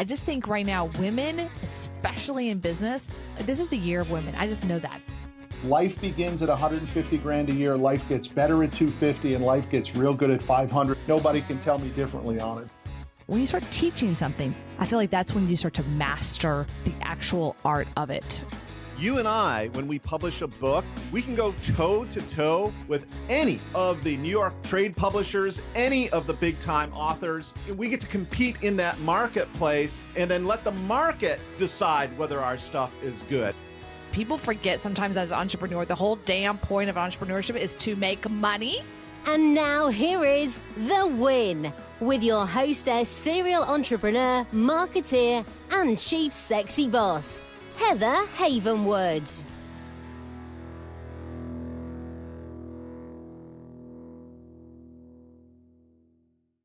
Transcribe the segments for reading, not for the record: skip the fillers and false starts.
I just think right now, women, especially in business, this is the year of women. I just know that. Life begins at 150 grand a year. Life gets better at 250 and life gets real good at 500. Nobody can tell me differently on it. When you start teaching something, I feel like that's when you start to master the actual art of it. You and I, when we publish a book, we can go toe to toe with any of the New York trade publishers, any of the big time authors. We get to compete in that marketplace and then let the market decide whether our stuff is good. People forget sometimes as an entrepreneur, the whole damn point of entrepreneurship is to make money. And now here is The Win with your hostess, serial entrepreneur, marketeer, and chief sexy boss, Heather Havenwood.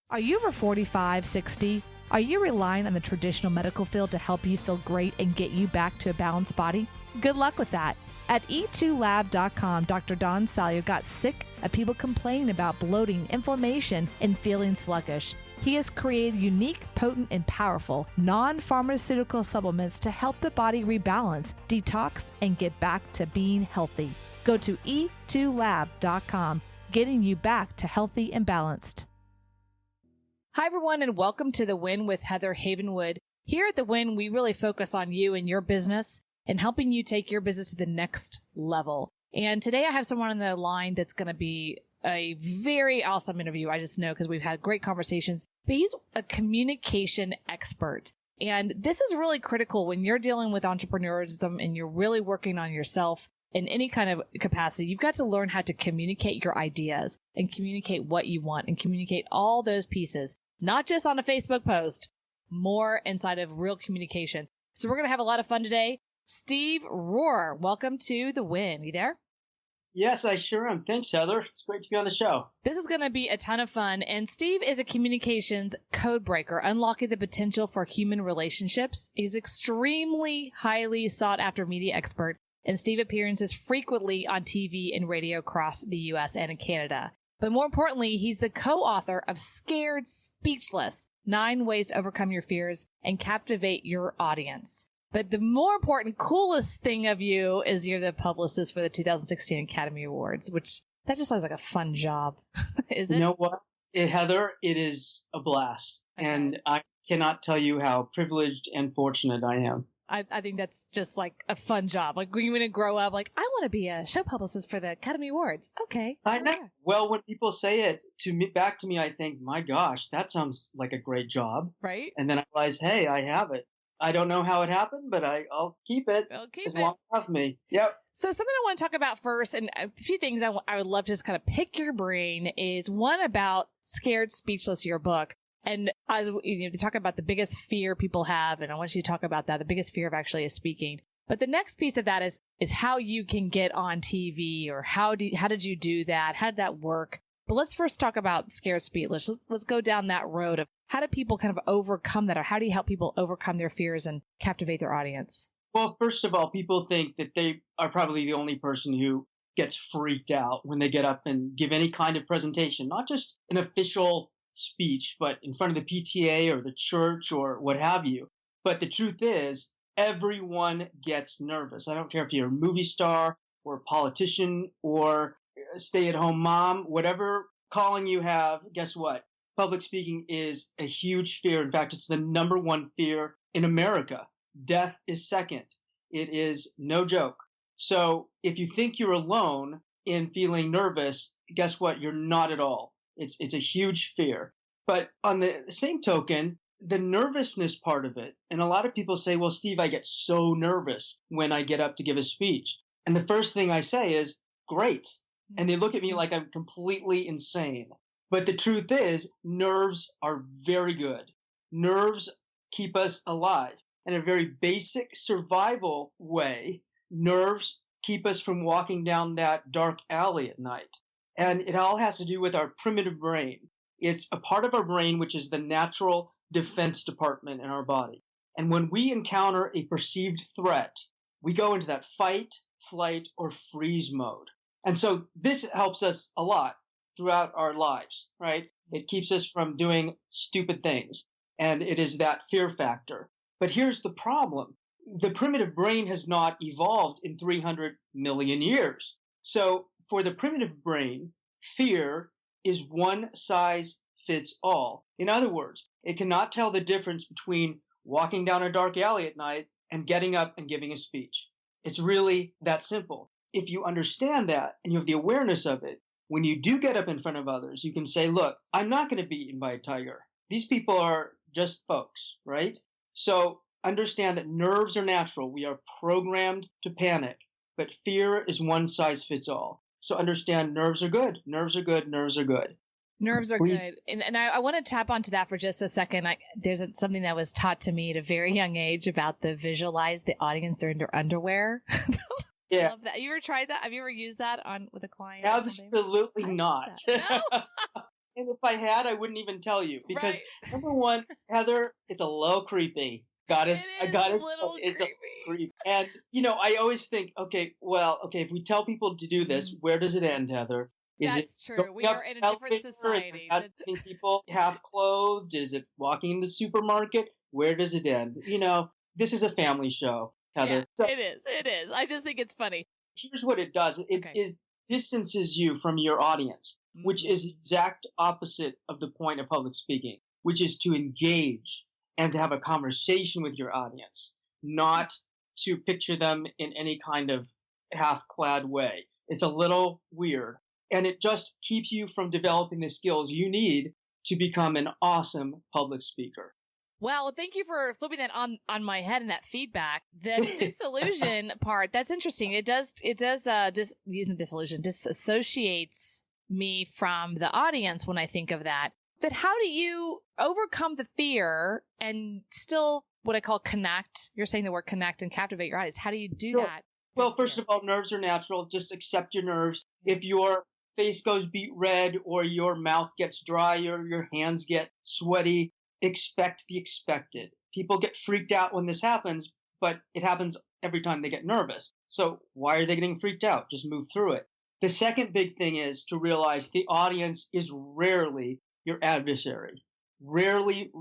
Are you over 45, 60? Are you relying on the traditional medical field to help you feel great and get you back to a balanced body? Good luck with that. At e2lab.com, Dr. Don Salio got sick of people complaining about bloating, inflammation, and feeling sluggish. He has created unique, potent, and powerful non-pharmaceutical supplements to help the body rebalance, detox, and get back to being healthy. Go to e2lab.com, getting you back to healthy and balanced. Hi, everyone, and welcome to The Win with Heather Havenwood. Here at The Win, we really focus on you and your business and helping you take your business to the next level. And today I have someone on the line that's going to be a very awesome interview. I just know because we've had great conversations, but he's a communication expert. And this is really critical when you're dealing with entrepreneurism and you're really working on yourself in any kind of capacity. You've got to learn how to communicate your ideas and communicate what you want and communicate all those pieces, not just on a Facebook post, more inside of real communication. So we're going to have a lot of fun today. Steve Rohr, welcome to The Win. You there? Yes, I sure am. Thanks, Heather. It's great to be on the show. This is going to be a ton of fun. And Steve is a communications code breaker, unlocking the potential for human relationships. He's extremely highly sought after media expert, and Steve appearances frequently on TV and radio across the U.S. and in Canada. But more importantly, he's the co-author of Scared Speechless, 9 Ways to Overcome Your Fears and Captivate Your Audience. But the more important, coolest thing of you is you're the publicist for the 2016 Academy Awards, which that just sounds like a fun job. Is it? You know what, Heather, it is a blast. Okay. And I cannot tell you how privileged and fortunate I am. I think that's just like a fun job. Like when you're going to grow up, like, I want to be a show publicist for the Academy Awards. Okay. I know. Yeah. Well, when people say it back to me, I think, my gosh, that sounds like a great job. Right. And then I realize, hey, I have it. I don't know how it happened, but I'll keep it as long as you have me. Yep. So something I want to talk about first, and a few things I would love to just kind of pick your brain, is one about Scared Speechless, your book. And as you know, to talk about the biggest fear people have, and I want you to talk about that, the biggest fear of actually is speaking. But the next piece of that is how you can get on TV, or how did you do that? How did that work? But let's first talk about Scared Speechless. Let's go down that road of how do people kind of overcome that, or how do you help people overcome their fears and captivate their audience? Well, first of all, people think that they are probably the only person who gets freaked out when they get up and give any kind of presentation, not just an official speech, but in front of the PTA or the church or what have you. But the truth is, everyone gets nervous. I don't care if you're a movie star or a politician or a stay-at-home mom, whatever calling you have, guess what? Public speaking is a huge fear. In fact, it's the number one fear in America. Death is second. It is no joke. So if you think you're alone in feeling nervous, guess what? You're not at all. It's a huge fear. But on the same token, the nervousness part of it, and a lot of people say, well, Steve, I get so nervous when I get up to give a speech. And the first thing I say is, great. And they look at me like I'm completely insane. But the truth is, nerves are very good. Nerves keep us alive. In a very basic survival way, nerves keep us from walking down that dark alley at night. And it all has to do with our primitive brain. It's a part of our brain which is the natural defense department in our body. And when we encounter a perceived threat, we go into that fight, flight, or freeze mode. And so this helps us a lot throughout our lives, right? It keeps us from doing stupid things. and it is that fear factor. But here's the problem. The primitive brain has not evolved in 300 million years. So for the primitive brain, fear is one size fits all. In other words, it cannot tell the difference between walking down a dark alley at night and getting up and giving a speech. It's really that simple. If you understand that and you have the awareness of it, when you do get up in front of others, you can say, look, I'm not going to be eaten by a tiger. These people are just folks, right? So understand that nerves are natural. We are programmed to panic, but fear is one size fits all. So understand nerves are good. Nerves are good. Nerves are good. Nerves are Please. good. And I want to tap onto that for just a second. There's something that was taught to me at a very young age about the visualize the audience they're in their underwear. Yeah. Love that. You ever tried that? Have you ever used that with a client? Absolutely not. No? And if I had, I wouldn't even tell you because Right. number one, Heather, it's a little creepy. It's a Creep. And I always think, okay, if we tell people to do this, where does it end, Heather? That's true. We are in a different society. Is people half clothed? Is it walking in the supermarket? Where does it end? This is a family show, Heather. Yeah, it is. I just think it's funny. Here's what it does. It distances you from your audience, which is the exact opposite of the point of public speaking, which is to engage and to have a conversation with your audience, not to picture them in any kind of half-clad way. It's a little weird. And it just keeps you from developing the skills you need to become an awesome public speaker. Well, thank you for flipping that on my head and that feedback. The disillusion part, that's interesting. It disassociates me from the audience when I think of that. But how do you overcome the fear and still what I call connect? You're saying the word connect and captivate your audience. How do you do that? Well, first of all, nerves are natural. Just accept your nerves. If your face goes beet red or your mouth gets dry or your hands get sweaty, expect the expected. People get freaked out when this happens, but it happens every time they get nervous. So why are they getting freaked out? Just move through it. The second big thing is to realize the audience is rarely your adversary, rarely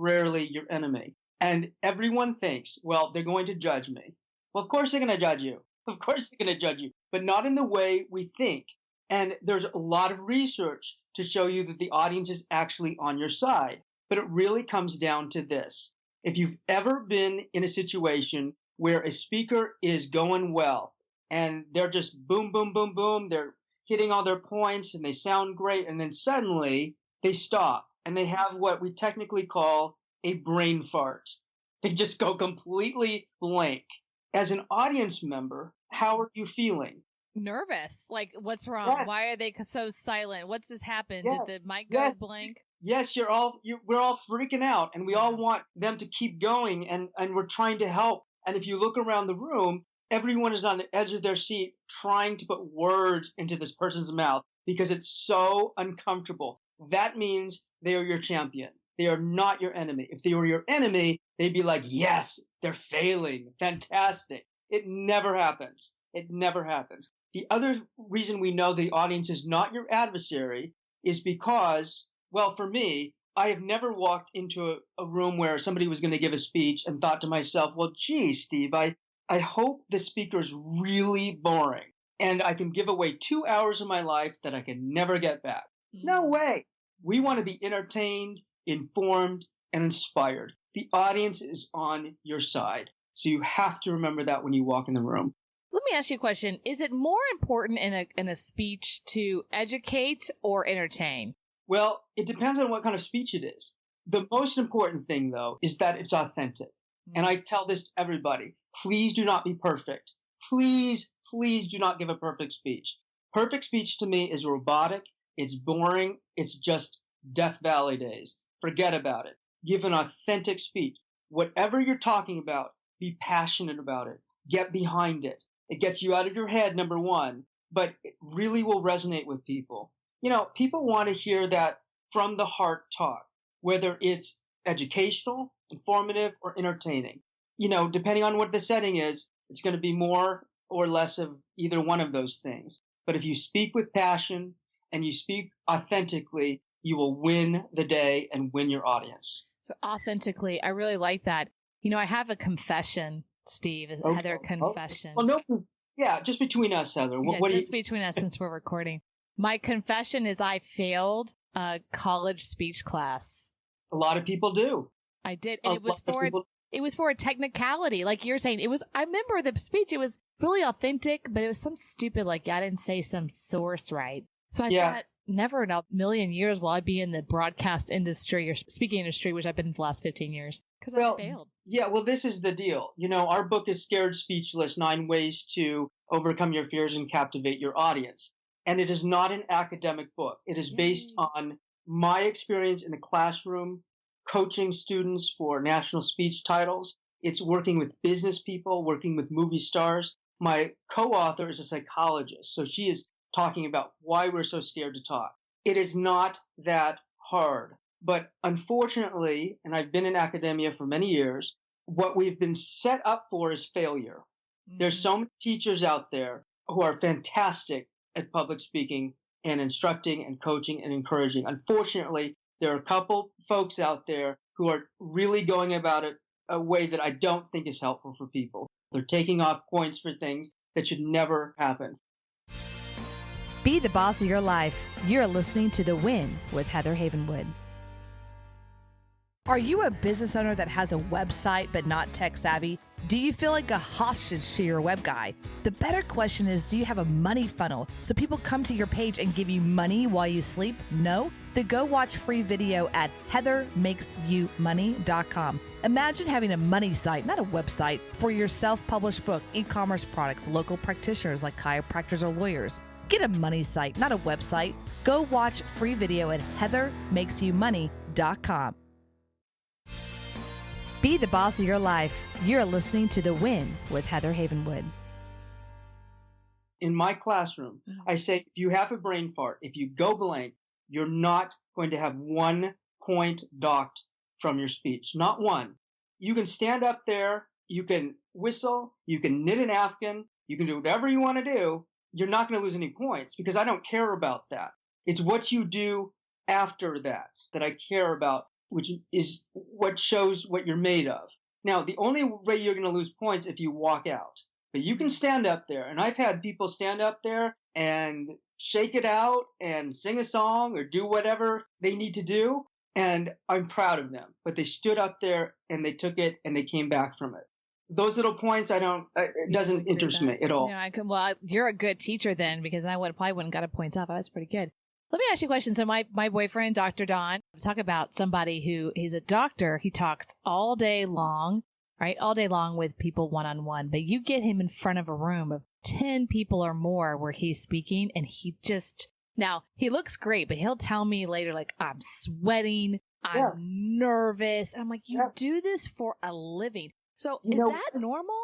your enemy. And everyone thinks, well, they're going to judge me. Well, of course they're going to judge you. Of course they're going to judge you, but not in the way we think. And there's a lot of research to show you that the audience is actually on your side. But it really comes down to this. If you've ever been in a situation where a speaker is going well and they're just boom, boom, boom, boom, they're hitting all their points and they sound great, and then suddenly they stop and they have what we technically call a brain fart. They just go completely blank. As an audience member, how are you feeling? Nervous. Like, what's wrong? Yes. Why are they so silent? What's just happened? Yes. Did the mic go blank? Yes, we're all freaking out, and we all want them to keep going, and we're trying to help. And if you look around the room, everyone is on the edge of their seat trying to put words into this person's mouth because it's so uncomfortable. That means they are your champion. They are not your enemy. If they were your enemy, they'd be like, yes, they're failing. Fantastic. It never happens. It never happens. The other reason we know the audience is not your adversary is because, well, for me, I have never walked into a room where somebody was going to give a speech and thought to myself, well, gee, Steve, I hope the speaker is really boring and I can give away 2 hours of my life that I can never get back. No way. We want to be entertained, informed, and inspired. The audience is on your side. So you have to remember that when you walk in the room. Let me ask you a question. Is it more important in a speech to educate or entertain? Well, it depends on what kind of speech it is. The most important thing, though, is that it's authentic. And I tell this to everybody. Please do not be perfect. Please do not give a perfect speech. Perfect speech to me is robotic. It's boring. It's just Death Valley days. Forget about it. Give an authentic speech. Whatever you're talking about, be passionate about it. Get behind it. It gets you out of your head, number one, but it really will resonate with people. People want to hear that from the heart talk, whether it's educational, informative, or entertaining. Depending on what the setting is, it's going to be more or less of either one of those things. But if you speak with passion and you speak authentically, you will win the day and win your audience. So authentically, I really like that. I have a confession, Steve. Heather, confession. Well, no, yeah, just between us, Heather. Between us since we're recording. My confession is I failed a college speech class. A lot of people do. I did. And it was for a technicality. Like you're saying, I remember the speech. It was really authentic, but it was some stupid, I didn't say some source right. So I thought, never in a million years will I be in the broadcast industry or speaking industry, which I've been in the last 15 years, because I failed. Yeah, well, this is the deal. Our book is Scared Speechless, 9 Ways to Overcome Your Fears and Captivate Your Audience. And it is not an academic book. It is based on my experience in the classroom, coaching students for national speech titles. It's working with business people, working with movie stars. My co-author is a psychologist, so she is talking about why we're so scared to talk. It is not that hard. But unfortunately, and I've been in academia for many years, what we've been set up for is failure. Mm-hmm. There's so many teachers out there who are fantastic at public speaking and instructing and coaching and encouraging. Unfortunately, there are a couple folks out there who are really going about it a way that I don't think is helpful for people. They're taking off points for things that should never happen. Be the boss of your life. You're listening to The Win with Heather Havenwood. Are you a business owner that has a website but not tech savvy? Do you feel like a hostage to your web guy? The better question is, do you have a money funnel so people come to your page and give you money while you sleep? No? Then go watch free video at heathermakesyoumoney.com. Imagine having a money site, not a website, for your self-published book, e-commerce products, local practitioners like chiropractors or lawyers. Get a money site, not a website. Go watch free video at heathermakesyoumoney.com. Be the boss of your life. You're listening to The Win with Heather Havenwood. In my classroom, I say, if you have a brain fart, if you go blank, you're not going to have 1 point docked from your speech. Not one. You can stand up there, you can whistle, you can knit an Afghan, you can do whatever you want to do. You're not going to lose any points because I don't care about that. It's what you do after that I care about, which is what shows what you're made of. Now, the only way you're going to lose points if you walk out. But you can stand up there, and I've had people stand up there and shake it out and sing a song or do whatever they need to do, and I'm proud of them. But they stood up there, and they took it, and they came back from it. Those little points, it doesn't interest me at all. Well, you're a good teacher then, because I probably wouldn't got a points off. That's pretty good. Let me ask you a question. So my boyfriend, Dr. Don, talk about somebody he's a doctor. He talks all day long, right? All day long with people one-on-one. But you get him in front of a room of 10 people or more where he's speaking, and now he looks great, but he'll tell me later, I'm sweating, I'm nervous. And I'm like, you do this for a living. So is that normal?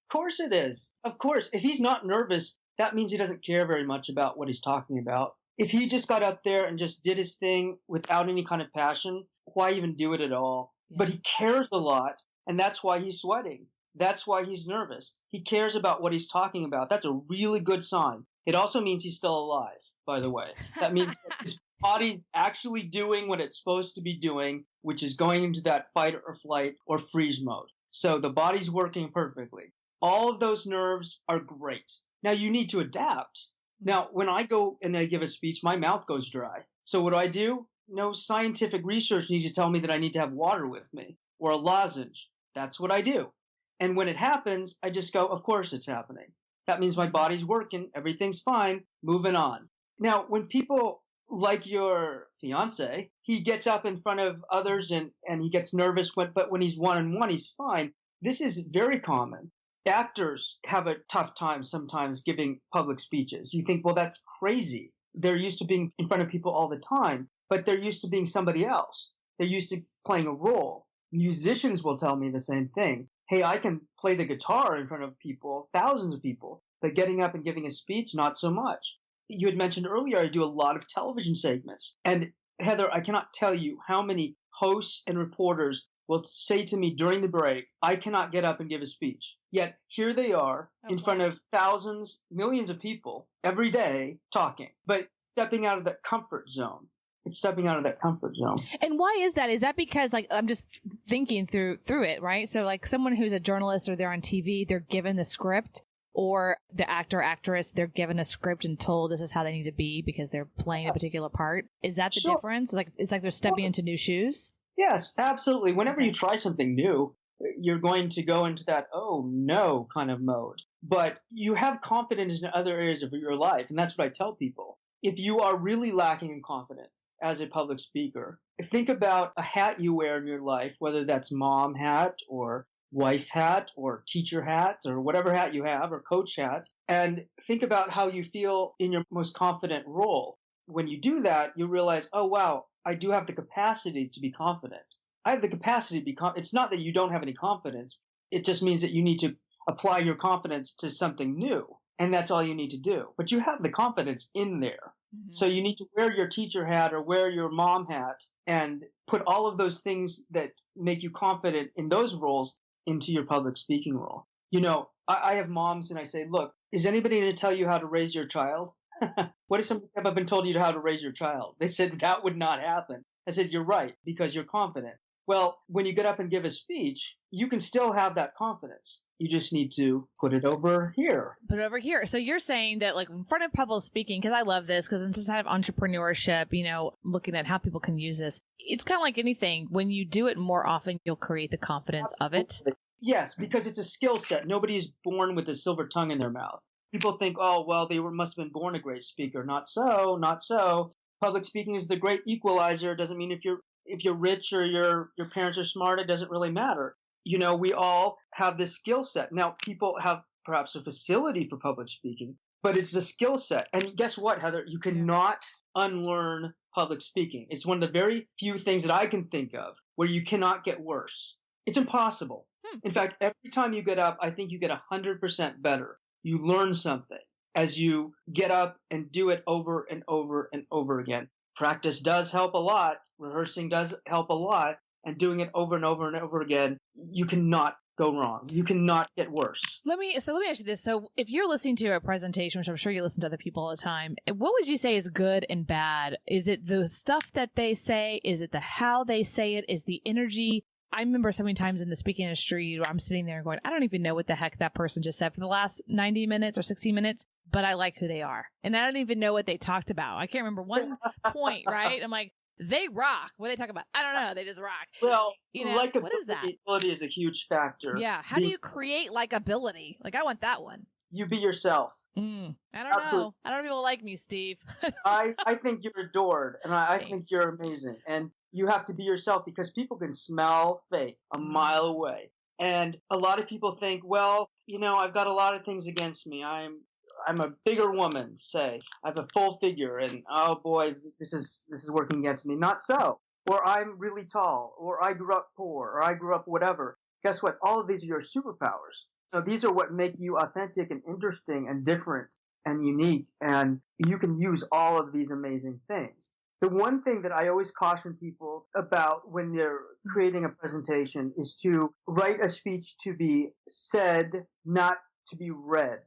Of course it is. Of course. If he's not nervous, that means he doesn't care very much about what he's talking about. If he just got up there and just did his thing without any kind of passion, why even do it at all? Yeah. But he cares a lot, and that's why he's sweating. That's why he's nervous. He cares about what he's talking about. That's a really good sign. It also means he's still alive, by the way. That means that his body's actually doing what it's supposed to be doing, which is going into that fight or flight or freeze mode. So the body's working perfectly. All of those nerves are great. Now you need to adapt. Now, when I go and I give a speech, my mouth goes dry. So what do? No scientific research needs to tell me that I need to have water with me or a lozenge. That's what I do. And when it happens, I just go, of course it's happening. That means my body's working. Everything's fine. Moving on. Now, when people like your fiance, he gets up in front of others and he gets nervous, but when he's one-on-one, he's fine. This is very common. Actors have a tough time sometimes giving public speeches. You think, well, that's crazy. They're used to being in front of people all the time, but they're used to being somebody else. They're used to playing a role. Musicians will tell me the same thing. Hey, I can play the guitar in front of people, thousands of people, but getting up and giving a speech, not so much. You had mentioned earlier, I do a lot of television segments. And Heather, I cannot tell you how many hosts and reporters will say to me during the break, I cannot get up and give a speech. Yet here they are in front of thousands, millions of people every day talking, but stepping out of that comfort zone. It's stepping out of that comfort zone. And why is that? Is that because, like, I'm just thinking through it, right? So, like, someone who's a journalist or they're on TV, they're given the script, or the actor, actress, they're given a script and told this is how they need to be because they're playing a particular part. Is that the difference? It's like they're stepping into new shoes? Yes, absolutely. Whenever you try something new, you're going to go into that, oh no, kind of mode. But you have confidence in other areas of your life. And that's what I tell people. If you are really lacking in confidence as a public speaker, think about a hat you wear in your life, whether that's mom hat or wife hat or teacher hat or whatever hat you have or coach hat, and think about how you feel in your most confident role. When you do that, you realize, oh, wow, I do have the capacity to be confident. I have the capacity to be It's not that you don't have any confidence. It just means that you need to apply your confidence to something new. And that's all you need to do. But you have the confidence in there. Mm-hmm. So you need to wear your teacher hat or wear your mom hat and put all of those things that make you confident in those roles into your public speaking role. You know, I have moms and I say, look, is anybody going to tell you how to raise your child? What if somebody came up and told you how to raise your child? They said that would not happen. I said, you're right, because you're confident. Well, when you get up and give a speech, you can still have that confidence. You just need to put it over here. Put it over here. So you're saying that, like, in front of public speaking, because I love this, because it's just kind of entrepreneurship, you know, looking at how people can use this. It's kind of like anything. When you do it more often, you'll create the confidence of it. Yes, because it's a skill set. Nobody is born with a silver tongue in their mouth. People think, oh, well, must have been born a great speaker. Not so, not so. Public speaking is the great equalizer. It doesn't mean if you're rich or your parents are smart, it doesn't really matter. You know, we all have this skill set. Now, people have perhaps a facility for public speaking, but it's a skill set. And guess what, Heather? You cannot unlearn public speaking. It's one of the very few things that I can think of where you cannot get worse. It's impossible. In fact, every time you get up, I think you get 100% better. You learn something as you get up and do it over and over and over again. Practice does help a lot. Rehearsing does help a lot. And doing it over and over and over again, you cannot go wrong. You cannot get worse. Let me ask you this. So if you're listening to a presentation, which I'm sure you listen to other people all the time, what would you say is good and bad? Is it the stuff that they say? Is it the how they say it? Is the energy? I remember so many times in the speaking industry where I'm sitting there going, I don't even know what the heck that person just said for the last 90 minutes or 60 minutes, but I like who they are. And I don't even know what they talked about. I can't remember one point, right? I'm like, they rock. What are they talking about? I don't know. They just rock. Well, you know, what is that? Likability is a huge factor. Yeah. How do you create likability? Like, I want that one. You be yourself. I don't know. I don't know if people like me, Steve. I think you're adored, and I think you're amazing. And you have to be yourself because people can smell fake a mile away. And a lot of people think, well, you know, I've got a lot of things against me. I'm a bigger woman, say. I have a full figure, and oh boy, this is working against me. Not so. Or I'm really tall, or I grew up poor, or I grew up whatever. Guess what? All of these are your superpowers. So these are what make you authentic and interesting and different and unique, and you can use all of these amazing things. The one thing that I always caution people about when they're creating a presentation is to write a speech to be said, not to be read.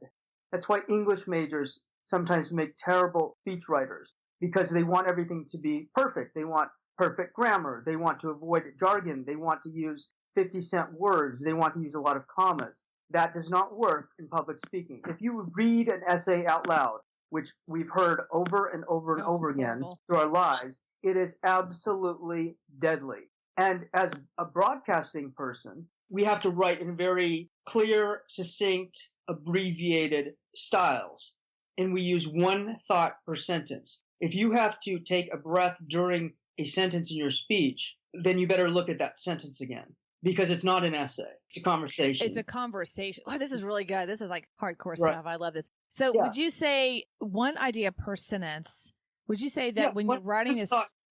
That's why English majors sometimes make terrible speech writers, because they want everything to be perfect. They want perfect grammar. They want to avoid jargon. They want to use 50-cent words. They want to use a lot of commas. That does not work in public speaking. If you read an essay out loud, which we've heard over and over and over again through our lives, it is absolutely deadly. And as a broadcasting person, we have to write in very clear, succinct, abbreviated styles. And we use one thought per sentence. If you have to take a breath during a sentence in your speech, then you better look at that sentence again. Because it's not an essay. It's a conversation. It's a conversation. Oh, this is really good. This is like hardcore stuff. I love this. So would you say one idea per sentence? Would you say that when you're writing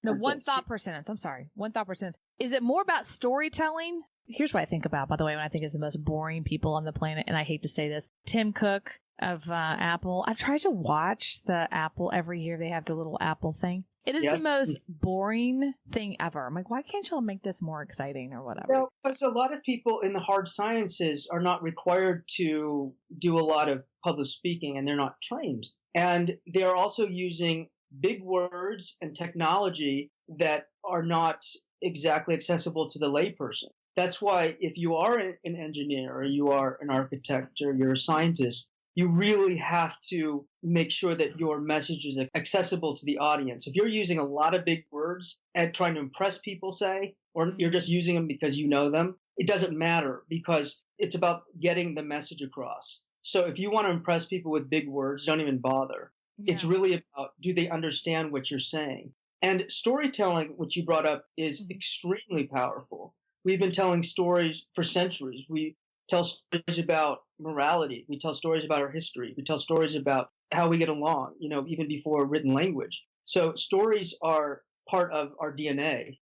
one thought per sentence. I'm sorry. One thought per sentence. Is it more about storytelling? Here's what I think about, by the way, when I think is the most boring people on the planet. And I hate to say this. Tim Cook of Apple. I've tried to watch the Apple every year. They have the little Apple thing. It is the most boring thing ever. I'm like, why can't y'all make this more exciting or whatever? Well, because a lot of people in the hard sciences are not required to do a lot of public speaking, and they're not trained. And they are also using big words and technology that are not exactly accessible to the layperson. That's why if you are an engineer or you are an architect or you're a scientist, you really have to make sure that your message is accessible to the audience. If you're using a lot of big words and trying to impress people, say, or you're just using them because you know them, it doesn't matter because it's about getting the message across. So if you want to impress people with big words, don't even bother. Yeah. It's really about, do they understand what you're saying? And storytelling, which you brought up, is extremely powerful. We've been telling stories for centuries. We tell stories about morality. We tell stories about our history. We tell stories about how we get along, even before written language. So stories are part of our DNA.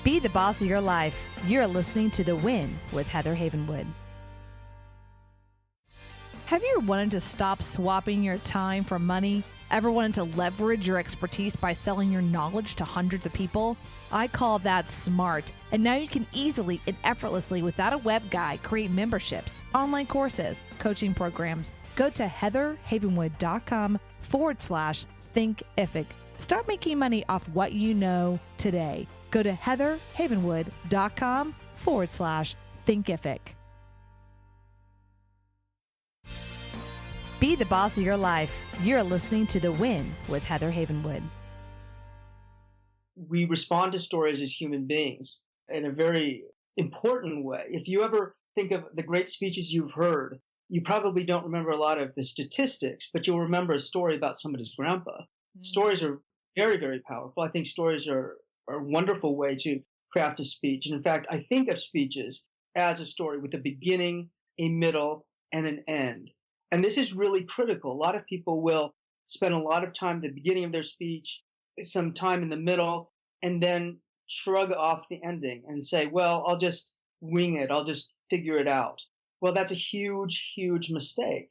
Be the boss of your life. You're listening to The Win with Heather Havenwood. Have you ever wanted to stop swapping your time for money? Ever wanted to leverage your expertise by selling your knowledge to hundreds of people? I call that smart. And now you can easily and effortlessly, without a web guy, create memberships, online courses, coaching programs. Go to heatherhavenwood.com/thinkific. Start making money off what you know today. Go to heatherhavenwood.com/thinkific. Be the boss of your life. You're listening to The Win with Heather Havenwood. We respond to stories as human beings in a very important way. If you ever think of the great speeches you've heard, you probably don't remember a lot of the statistics, but you'll remember a story about somebody's grandpa. Mm-hmm. Stories are very, very powerful. I think stories are a wonderful way to craft a speech. And in fact, I think of speeches as a story with a beginning, a middle, and an end. And this is really critical. A lot of people will spend a lot of time at the beginning of their speech, some time in the middle, and then shrug off the ending and say, well, I'll just wing it. I'll just figure it out. Well, that's a huge, huge mistake.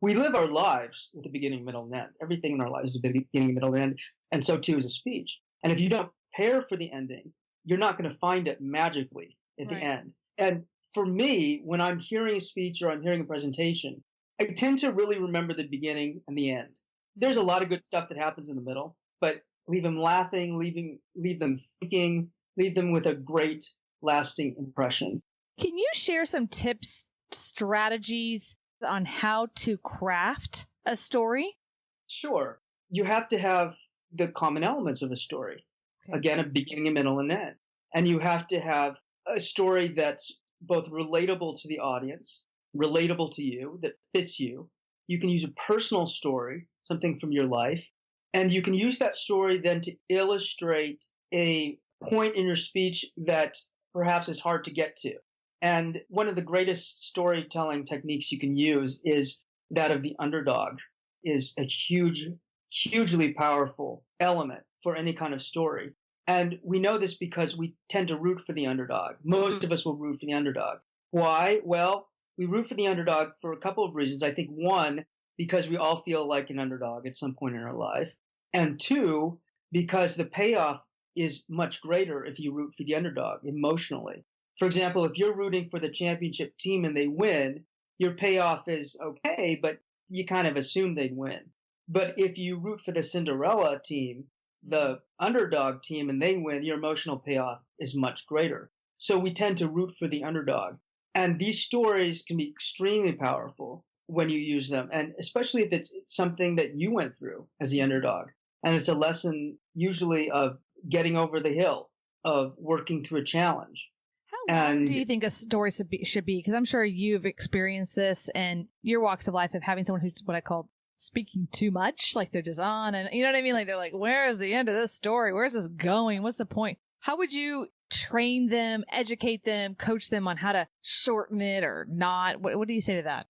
We live our lives with a beginning, middle, and end. Everything in our lives is a beginning, middle, and end. And so too is a speech. And if you don't prepare for the ending, you're not going to find it magically at the end. And for me, when I'm hearing a speech or I'm hearing a presentation, I tend to really remember the beginning and the end. There's a lot of good stuff that happens in the middle, but leave them laughing, leave them thinking, leave them with a great lasting impression. Can you share some tips, strategies on how to craft a story? Sure. You have to have the common elements of a story. Okay. Again, a beginning, a middle, and end. And you have to have a story that's both relatable to the audience, relatable to you, that fits you. You can use a personal story, something from your life, and you can use that story then to illustrate a point in your speech that perhaps is hard to get to. And one of the greatest storytelling techniques you can use is that of the underdog, is a hugely powerful element for any kind of story. And we know this because we tend to root for the underdog. Most of us will root for the underdog. Why? Well, we root for the underdog for a couple of reasons. I think one, because we all feel like an underdog at some point in our life. And two, because the payoff is much greater if you root for the underdog emotionally. For example, if you're rooting for the championship team and they win, your payoff is okay, but you kind of assume they'd win. But if you root for the Cinderella team, the underdog team, and they win, your emotional payoff is much greater. So we tend to root for the underdog. And these stories can be extremely powerful when you use them, and especially if it's something that you went through as the underdog. And it's a lesson usually of getting over the hill, of working through a challenge. How long do you think a story should be? Because I'm sure you've experienced this in your walks of life of having someone who's what I call speaking too much, like they're just on, and you know what I mean? Like they're like, where's the end of this story? Where's this going? What's the point? How would you train them, educate them, coach them on how to shorten it or not? What do you say to that?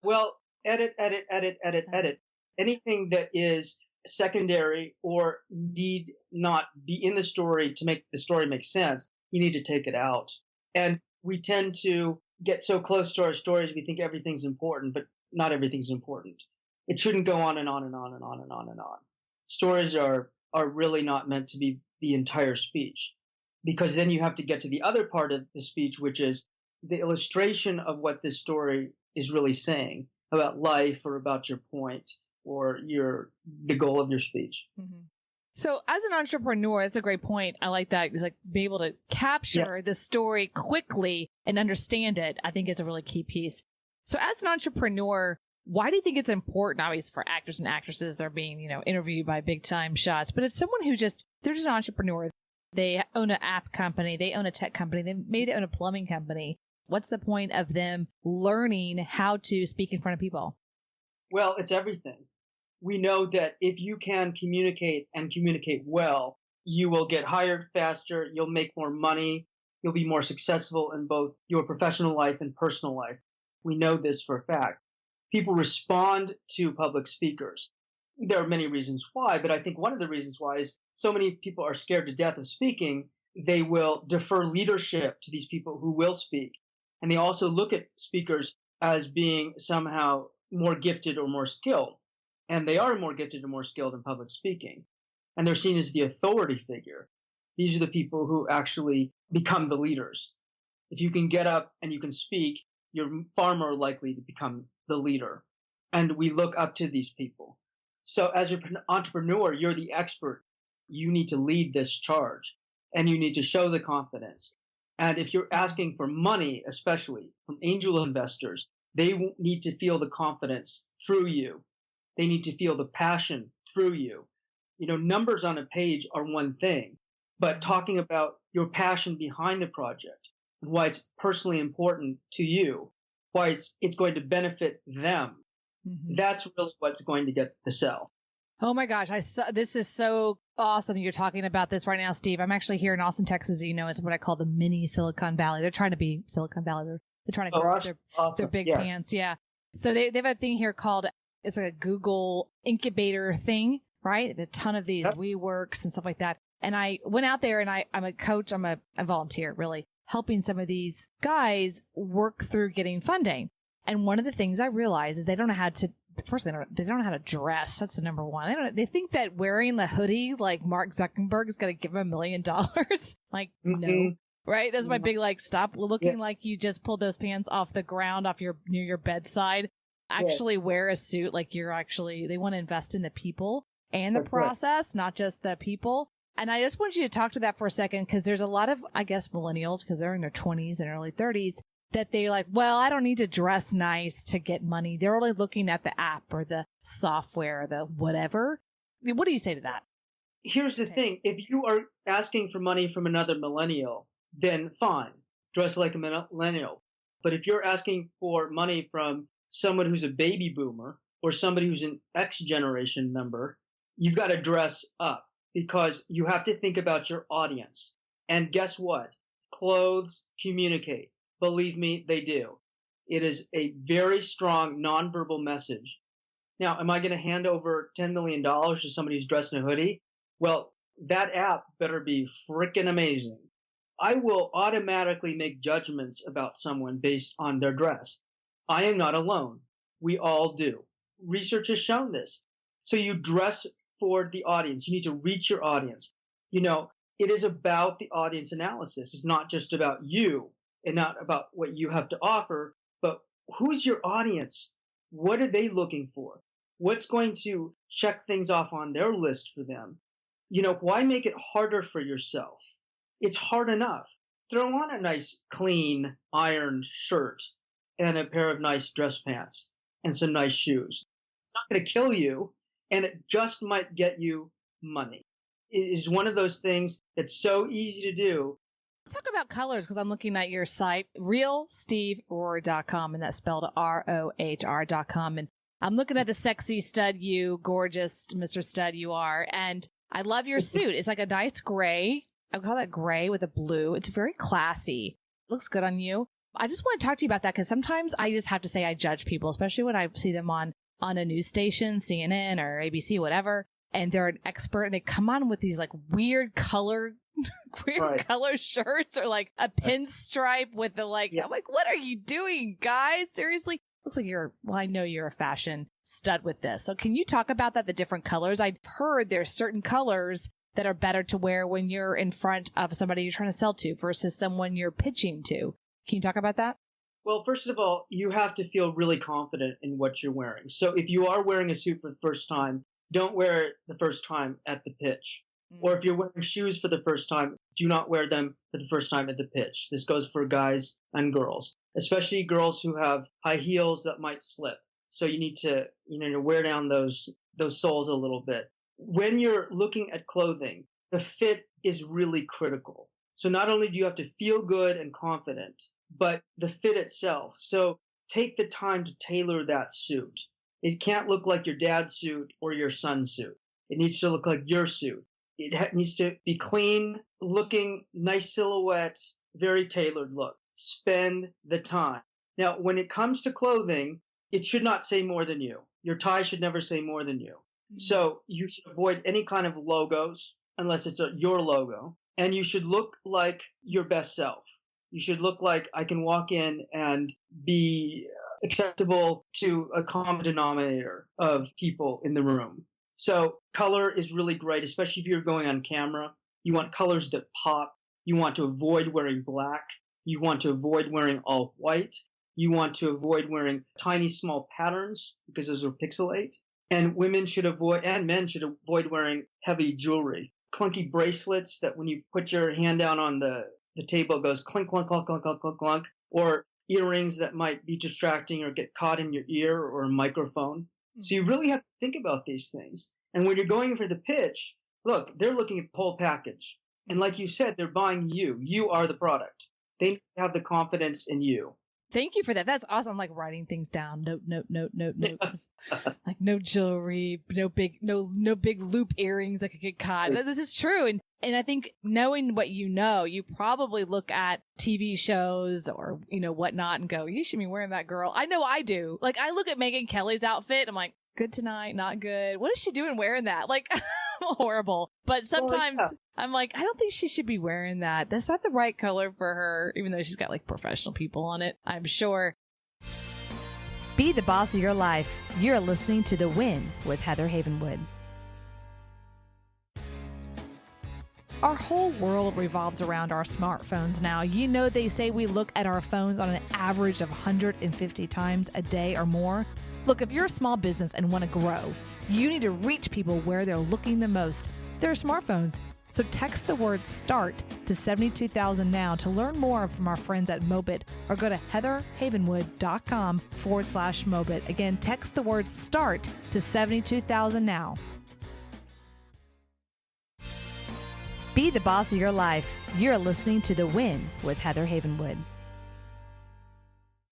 Well, edit. Anything that is secondary or need not be in the story to make the story make sense, you need to take it out. And we tend to get so close to our stories, we think everything's important, but not everything's important. It shouldn't go on and on and on and on and on and on. Stories are really not meant to be the entire speech, because then you have to get to the other part of the speech, which is the illustration of what this story is really saying about life or about your point, or the goal of your speech. Mm-hmm. So as an entrepreneur, that's a great point. I like that. It's like be able to capture the story quickly and understand it. I think is a really key piece. So as an entrepreneur, why do you think it's important, obviously, for actors and actresses, they're being, interviewed by big time shots. But if someone they're just an entrepreneur, they own an app company, they own a tech company, maybe they own a plumbing company. What's the point of them learning how to speak in front of people? Well, it's everything. We know that if you can communicate and communicate well, you will get hired faster, you'll make more money, you'll be more successful in both your professional life and personal life. We know this for a fact. People respond to public speakers. There are many reasons why, but I think one of the reasons why is so many people are scared to death of speaking, they will defer leadership to these people who will speak. And they also look at speakers as being somehow more gifted or more skilled. And they are more gifted and more skilled in public speaking. And they're seen as the authority figure. These are the people who actually become the leaders. If you can get up and you can speak, you're far more likely to become the leader. And we look up to these people. So as an entrepreneur, you're the expert. You need to lead this charge and you need to show the confidence. And if you're asking for money, especially from angel investors, they need to feel the confidence through you. They need to feel the passion through you. Numbers on a page are one thing, but talking about your passion behind the project and why it's personally important to you, why it's going to benefit them, that's really what's going to get the sell. Oh my gosh, this is so awesome. You're talking about this right now, Steve. I'm actually here in Austin, Texas. It's what I call the mini Silicon Valley. They're trying to be Silicon Valley. They're trying to grow their big pants. Yeah. So they have a thing here called, it's like a Google incubator thing, right? A ton of these WeWorks and stuff like that. And I went out there and I'm a coach. I'm a volunteer, really, helping some of these guys work through getting funding. And one of the things I realized is they don't know how to, first, they don't know how to dress. That's the number one. They think that wearing the hoodie like Mark Zuckerberg is going to give them $1 million. Like, no. Right? That's my big, stop looking like you just pulled those pants off the ground, near your bedside. Actually wear a suit like they want to invest in the people and the process, not just the people. And I just want you to talk to that for a second, because there's a lot of, I guess, millennials, because they're in their 20s and early 30s, that they're like, well, I don't need to dress nice to get money. They're only looking at the app or the software, the whatever. What do you say to that? Here's the thing. If you are asking for money from another millennial, then fine, dress like a millennial. But if you're asking for money from someone who's a baby boomer or somebody who's an X generation member, you've got to dress up, because you have to think about your audience. And guess what? Clothes communicate. Believe me, they do. It is a very strong nonverbal message. Now, am I going to hand over $10 million to somebody who's dressed in a hoodie? Well, that app better be freaking amazing. I will automatically make judgments about someone based on their dress. I am not alone. We all do. Research has shown this. So you dress for the audience. You need to reach your audience. It is about the audience analysis. It's not just about you and not about what you have to offer, but who's your audience? What are they looking for? What's going to check things off on their list for them? Why make it harder for yourself? It's hard enough. Throw on a nice, clean, ironed shirt and a pair of nice dress pants and some nice shoes. It's not going to kill you, and it just might get you money. It is one of those things that's so easy to do. Let's talk about colors, because I'm looking at your site, realsteverohr.com, and that's spelled ROHR.com. And I'm looking at the sexy stud you, gorgeous Mr. Stud you are. And I love your suit. It's like a nice gray. I call that gray with a blue. It's very classy. It looks good on you. I just want to talk to you about that, because sometimes I just have to say I judge people, especially when I see them on a news station, CNN or ABC, whatever, and they're an expert and they come on with these weird color shirts, or like a pinstripe with the I'm like, what are you doing, guys? Seriously? Looks like I know you're a fashion stud with this. So can you talk about that, the different colors? I've heard there's certain colors that are better to wear when you're in front of somebody you're trying to sell to versus someone you're pitching to. Can you talk about that? Well, first of all, you have to feel really confident in what you're wearing. So if you are wearing a suit for the first time, don't wear it the first time at the pitch. Or if you're wearing shoes for the first time, do not wear them for the first time at the pitch. This goes for guys and girls, especially girls who have high heels that might slip. So you need to, wear down those soles a little bit. When you're looking at clothing, the fit is really critical. So not only do you have to feel good and confident, but the fit itself. So take the time to tailor that suit. It can't look like your dad's suit or your son's suit. It needs to look like your suit. It needs to be clean looking, nice silhouette, very tailored look. Spend the time. Now, when it comes to clothing, it should not say more than you. Your tie should never say more than you. So you should avoid any kind of logos unless it's your logo. And you should look like your best self. You should look like I can walk in and be acceptable to a common denominator of people in the room. So color is really great, especially if you're going on camera. You want colors that pop. You want to avoid wearing black. You want to avoid wearing all white. You want to avoid wearing tiny, small patterns because those are pixelate. And women should avoid, and men should avoid wearing heavy jewelry. Clunky bracelets that when you put your hand down on the table, it goes clink, clunk, clunk, clunk, clunk, clunk, clunk. Or earrings that might be distracting or get caught in your ear or a microphone. So you really have to think about these things. And when you're going for the pitch, look, they're looking at the whole package. And like you said, they're buying you. You are the product. They have the confidence in you. Thank you for that. That's awesome. I'm like writing things down. Note. Like no jewelry, no big loop earrings that could get caught. This is true. And I think knowing what you probably look at TV shows or, whatnot and go, you should be wearing that, girl. I know I do. Like I look at Megyn Kelly's outfit. I'm like, good tonight, not good. What is she doing wearing that? Like horrible. But sometimes I'm like, I don't think she should be wearing that. That's not the right color for her, even though she's got like professional people on it, I'm sure. Be the boss of your life. You're listening to The Win with Heather Havenwood. Our whole world revolves around our smartphones now. They say we look at our phones on an average of 150 times a day or more. Look, if you're a small business and want to grow, you need to reach people where they're looking the most. Their smartphones. So text the word START to 72,000 now to learn more from our friends at Mobit, or go to heatherhavenwood.com/Mobit. Again, text the word START to 72,000 now. Be the boss of your life. You're listening to The Win with Heather Havenwood.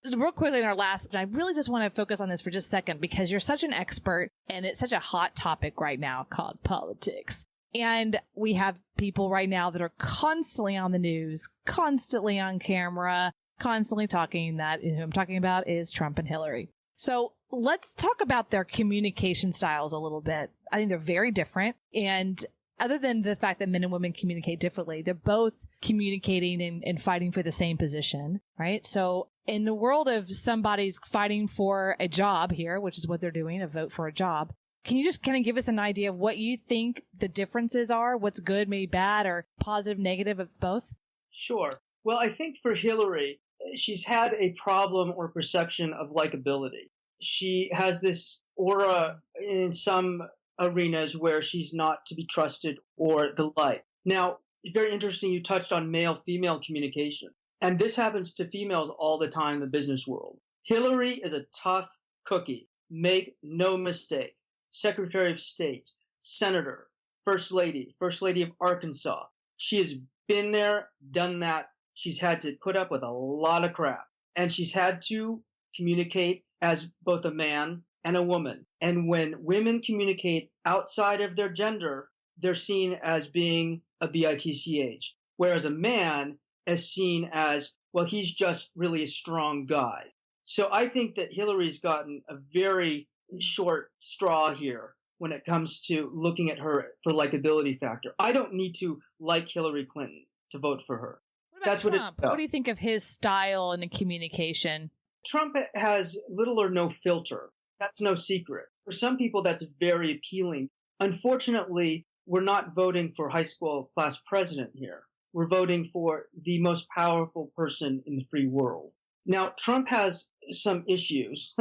Just real quickly in our last, I really just want to focus on this for just a second because you're such an expert and it's such a hot topic right now called politics. And we have people right now that are constantly on the news, constantly on camera, constantly talking that, who I'm talking about is Trump and Hillary. So let's talk about their communication styles a little bit. I think they're very different. And other than the fact that men and women communicate differently, they're both communicating and fighting for the same position, right? So in the world of somebody's fighting for a job here, which is what they're doing, a vote for a job, can you just kind of give us an idea of what you think the differences are? What's good, maybe bad, or positive, negative of both? Sure. Well, I think for Hillary, she's had a problem or perception of likability. She has this aura in some arenas where she's not to be trusted or the like. Now, it's very interesting you touched on male-female communication. And this happens to females all the time in the business world. Hillary is a tough cookie. Make no mistake. Secretary of State, Senator, First Lady of Arkansas. She has been there, done that. She's had to put up with a lot of crap. And she's had to communicate as both a man and a woman. And when women communicate outside of their gender, they're seen as being a bitch. Whereas a man is seen as, well, he's just really a strong guy. So I think that Hillary's gotten a very short straw here when it comes to looking at her for likability factor. I don't need to like Hillary Clinton to vote for her. That's Trump? what it's about. What do you think of his style and the communication? Trump has little or no filter. That's no secret. For some people, that's very appealing. Unfortunately, we're not voting for high school class president here. We're voting for the most powerful person in the free world. Now, Trump has some issues.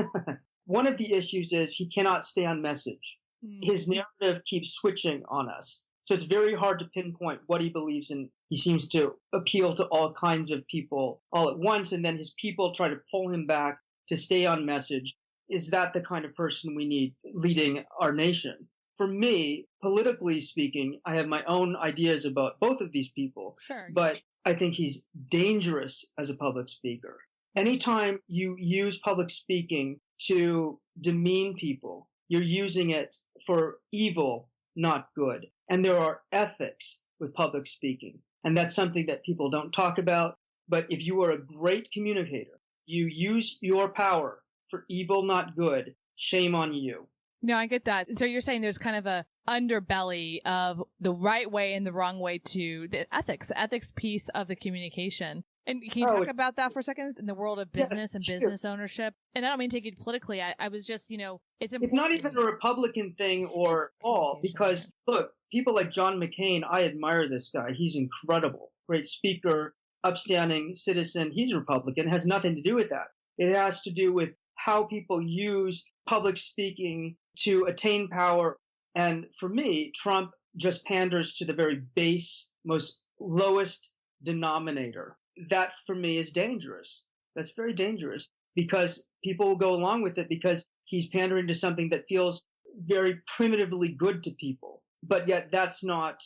One of the issues is he cannot stay on message. His narrative keeps switching on us. So it's very hard to pinpoint what he believes in. He seems to appeal to all kinds of people all at once, and then his people try to pull him back to stay on message. Is that the kind of person we need leading our nation? For me, politically speaking, I have my own ideas about both of these people. Sure. But I think he's dangerous as a public speaker. Anytime you use public speaking to demean people, you're using it for evil, not good. And there are ethics with public speaking. And that's something that people don't talk about. But if you are a great communicator, you use your power for evil, not good, shame on you. No, I get that. So you're saying there's kind of a underbelly of the right way and the wrong way to the ethics piece of the communication. And can you talk about that for a second in the world of business and business ownership? And I don't mean to take it politically. I was just, it's not even a Republican thing or all, because look, people like John McCain, I admire this guy. He's incredible. Great speaker, upstanding citizen. He's Republican. It has nothing to do with that. It has to do with how people use public speaking to attain power. And for me, Trump just panders to the very base, most lowest denominator. That for me is dangerous. That's very dangerous because people will go along with it because he's pandering to something that feels very primitively good to people. But yet that's not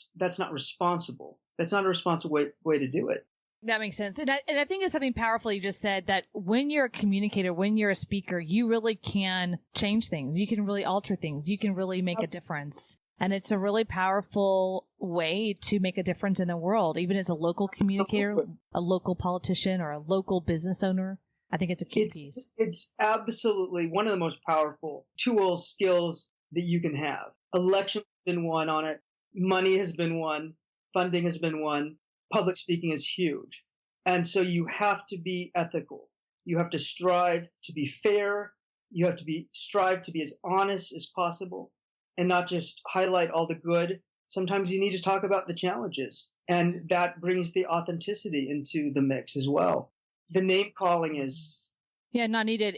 responsible. That's not a responsible way to do it. That makes sense. And I think it's something powerful you just said, that when you're a communicator, when you're a speaker, you really can change things. You can really alter things. You can really make a difference. And it's a really powerful way to make a difference in the world, even as a local communicator, a local politician, or a local business owner. I think it's a key piece. It's absolutely one of the most powerful tools, skills that you can have. Election has been won on it. Money has been won. Funding has been won. Public speaking is huge. And so you have to be ethical. You have to strive to be fair. You have to strive to be as honest as possible and not just highlight all the good. Sometimes you need to talk about the challenges, and that brings the authenticity into the mix as well. The name calling is... Yeah, not needed.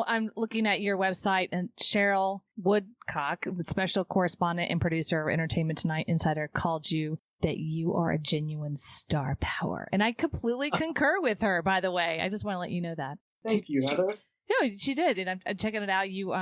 I'm looking at your website, and Cheryl Woodcock, special correspondent and producer of Entertainment Tonight Insider, called you that you are a genuine star power. And I completely concur with her, by the way. I just want to let you know that. Thank you, Heather. No, she did. And I'm checking it out. You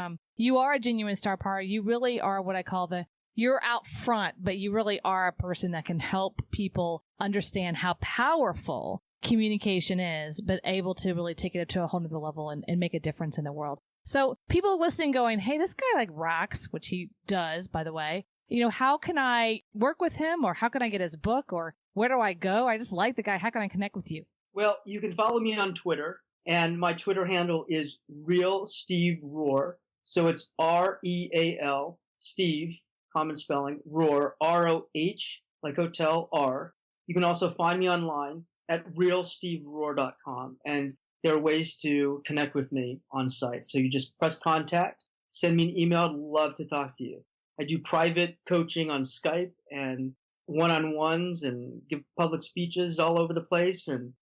are a genuine star power. You really are what I call you're out front, but you really are a person that can help people understand how powerful communication is, but able to really take it up to a whole nother level and make a difference in the world. So people listening going, hey, this guy rocks, which he does, by the way. How can I work with him, or how can I get his book, or where do I go? I just like the guy. How can I connect with you? Well, you can follow me on Twitter, and my Twitter handle is Real Steve Rohr. So it's R-E-A-L, Steve, common spelling, Rohr, R-O-H, like hotel, R. You can also find me online at realsteverohr.com, and there are ways to connect with me on site. So you just press contact, send me an email. I'd love to talk to you. I do private coaching on Skype and one-on-ones and give public speeches all over the place. And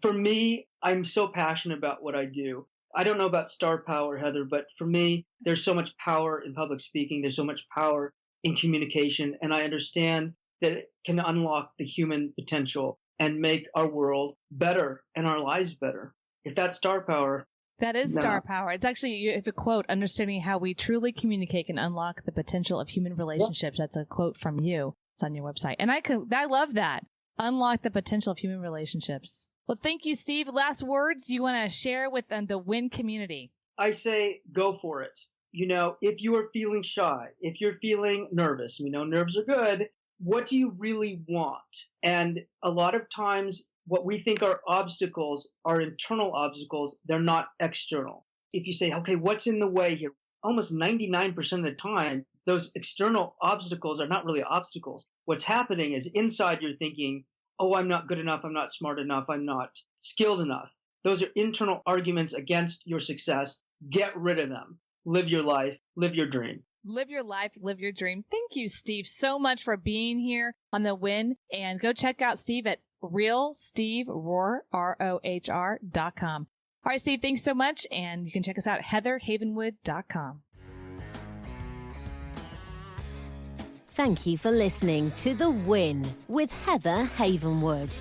for me, I'm so passionate about what I do. I don't know about star power, Heather, but for me, there's so much power in public speaking. There's so much power in communication. And I understand that it can unlock the human potential and make our world better and our lives better. If that's star power... That is star power. It's actually, you have a quote, understanding how we truly communicate can unlock the potential of human relationships. Yep. That's a quote from you. It's on your website. And I love that. Unlock the potential of human relationships. Well, thank you, Steve. Last words you want to share with the WIN community? I say go for it. If you are feeling shy, if you're feeling nervous, nerves are good. What do you really want? And a lot of times, what we think are obstacles are internal obstacles. They're not external. If you say, okay, what's in the way here? Almost 99% of the time, those external obstacles are not really obstacles. What's happening is inside you're thinking, oh, I'm not good enough. I'm not smart enough. I'm not skilled enough. Those are internal arguments against your success. Get rid of them. Live your life. Live your dream. Live your life, live your dream. Thank you, Steve, so much for being here on the WIN. And go check out Steve at realsteverohr.com. All right, Steve, thanks so much. And you can check us out at heatherhavenwood.com. Thank you for listening to The Win with Heather Havenwood.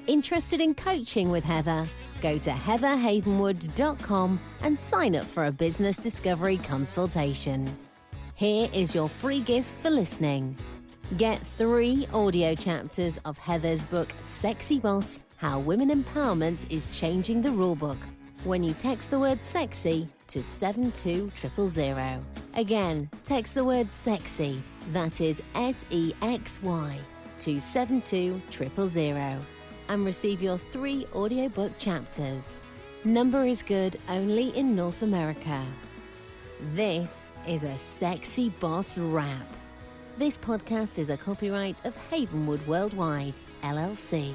Interested in coaching with Heather? Go to heatherhavenwood.com and sign up for a business discovery consultation. Here is your free gift for listening. Get 3 audio chapters of Heather's book, Sexy Boss, How Women Empowerment is Changing the Rulebook, when you text the word sexy to 72000. Again, text the word sexy, that is SEXY, to 72000 and receive your 3 audiobook chapters. Number is good only in North America. This is a Sexy Boss Wrap. This podcast is a copyright of Havenwood Worldwide, LLC.